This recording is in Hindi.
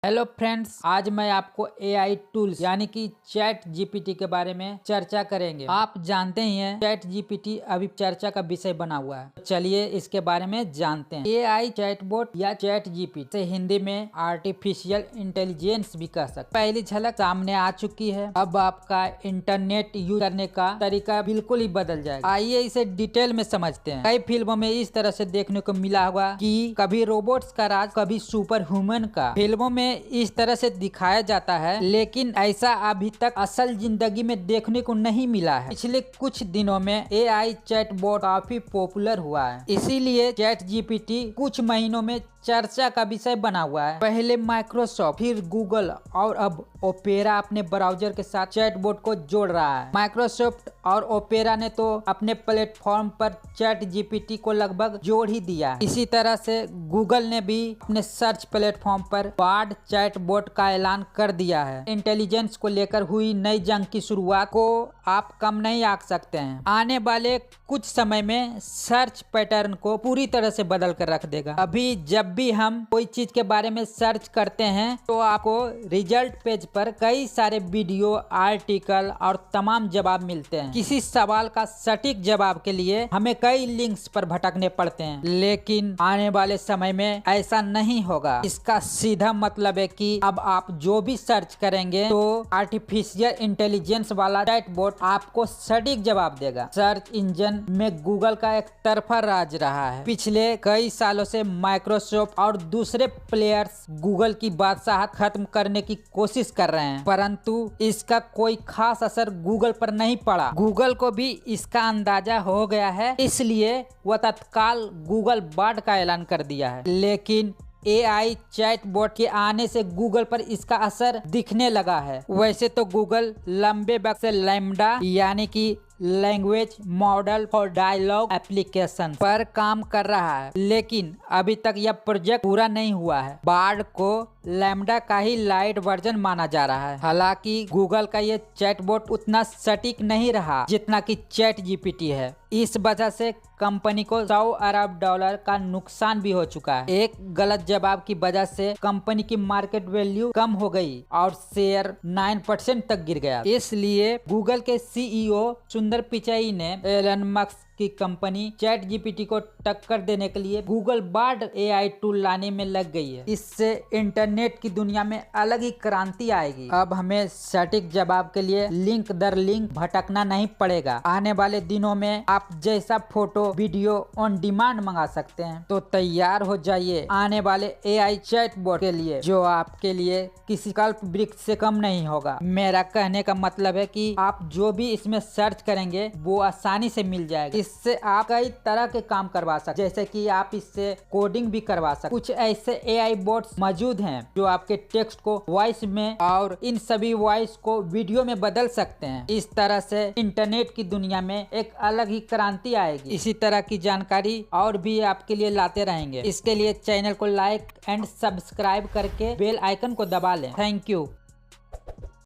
हेलो फ्रेंड्स, आज मैं आपको एआई टूल्स यानी कि चैट जीपीटी के बारे में चर्चा करेंगे। आप जानते ही हैं चैट जीपीटी अभी चर्चा का विषय बना हुआ है। तो चलिए इसके बारे में जानते हैं। एआई चैटबॉट या चैट जीपीटी से हिंदी में आर्टिफिशियल इंटेलिजेंस भी कह सकते। पहली झलक सामने आ चुकी है। अब आपका इंटरनेट यूज करने का तरीका बिल्कुल ही बदल जाएगा। आइए इसे डिटेल में समझते हैं। कई फिल्मों में इस तरह से देखने को मिला होगा कि कभी रोबोट्स का राज, कभी सुपर ह्यूमन का। फिल्मों में इस तरह से दिखाया जाता है, लेकिन ऐसा अभी तक असल जिंदगी में देखने को नहीं मिला है। पिछले कुछ दिनों में एआई चैटबॉट काफी पॉपुलर हुआ है, इसीलिए चैट जीपीटी कुछ महीनों में चर्चा का विषय बना हुआ है। पहले माइक्रोसॉफ्ट, फिर गूगल और अब ओपेरा अपने ब्राउजर के साथ चैटबॉट को जोड़ रहा है। माइक्रोसॉफ्ट और ओपेरा ने तो अपने प्लेटफॉर्म पर चैट जीपीटी को लगभग जोड़ ही दिया है। इसी तरह से गूगल ने भी अपने सर्च प्लेटफॉर्म पर बार्ड चैटबॉट का ऐलान कर दिया है। इंटेलिजेंस को लेकर हुई नई जंग की शुरुआत को आप कम नहीं आंक सकते हैं। आने वाले कुछ समय में सर्च पैटर्न को पूरी तरह से बदल कर रख देगा। अभी जब भी हम कोई चीज के बारे में सर्च करते हैं तो आपको रिजल्ट पेज पर कई सारे वीडियो, आर्टिकल और तमाम जवाब मिलते हैं। किसी सवाल का सटीक जवाब के लिए हमें कई लिंक्स पर भटकने पड़ते हैं, लेकिन आने वाले समय में ऐसा नहीं होगा। इसका सीधा मतलब है कि अब आप जो भी सर्च करेंगे तो आर्टिफिशियल इंटेलिजेंस वाला चैटबॉट आपको सटीक जवाब देगा। सर्च इंजन में गूगल का एक तरफा राज रहा है। पिछले कई सालों से माइक्रोसॉफ्ट और दूसरे प्लेयर्स गूगल की बादशाहत खत्म करने की कोशिश कर रहे हैं, परंतु इसका कोई खास असर गूगल पर नहीं पड़ा। गूगल को भी इसका अंदाजा हो गया है, इसलिए वह तत्काल गूगल बार्ड का ऐलान कर दिया है। लेकिन एआई चैटबॉट के आने से गूगल पर इसका असर दिखने लगा है। वैसे तो गूगल लंबे वक्त से लैम्डा यानी कि language model for dialogue application पर काम कर रहा है, लेकिन अभी तक यह प्रोजेक्ट पूरा नहीं हुआ है। बार्ड को लैम्डा का ही लाइट वर्जन माना जा रहा है। हालांकि गूगल का ये चैटबॉट उतना सटीक नहीं रहा जितना कि चैट जीपीटी है। इस वजह से कंपनी को $100 अरब का नुकसान भी हो चुका है। एक गलत जवाब की वजह से कंपनी की मार्केट वैल्यू कम हो गई और शेयर 9% तक गिर गया। इसलिए गूगल के सीईओ सुंदर पिचाई ने एलन मस्क की कंपनी चैट जीपीटी को टक्कर देने के लिए गूगल बार्ड एआई टूल लाने में लग गई है। इससे इंटरनेट की दुनिया में अलग ही क्रांति आएगी। अब हमें सटीक जवाब के लिए लिंक दर लिंक भटकना नहीं पड़ेगा। आने वाले दिनों में आप जैसा फोटो, वीडियो ऑन डिमांड मंगा सकते हैं। तो तैयार हो जाइए आने वाले एआई चैटबॉट के लिए, जो आपके लिए किसी कल्प वृक्ष से कम नहीं होगा। मेरा कहने का मतलब है कि आप जो भी इसमें सर्च करेंगे वो आसानी से मिल जाएगा। इससे आप कई तरह के काम करवा सकते, जैसे कि आप इससे कोडिंग भी करवा सकते। कुछ ऐसे एआई बोट्स मौजूद हैं जो आपके टेक्स्ट को वॉइस में और इन सभी वॉइस को वीडियो में बदल सकते हैं। इस तरह से इंटरनेट की दुनिया में एक अलग ही क्रांति आएगी। इसी तरह की जानकारी और भी आपके लिए लाते रहेंगे। इसके लिए चैनल को लाइक एंड सब्सक्राइब करके बेल आइकन को दबा लें। Thank you.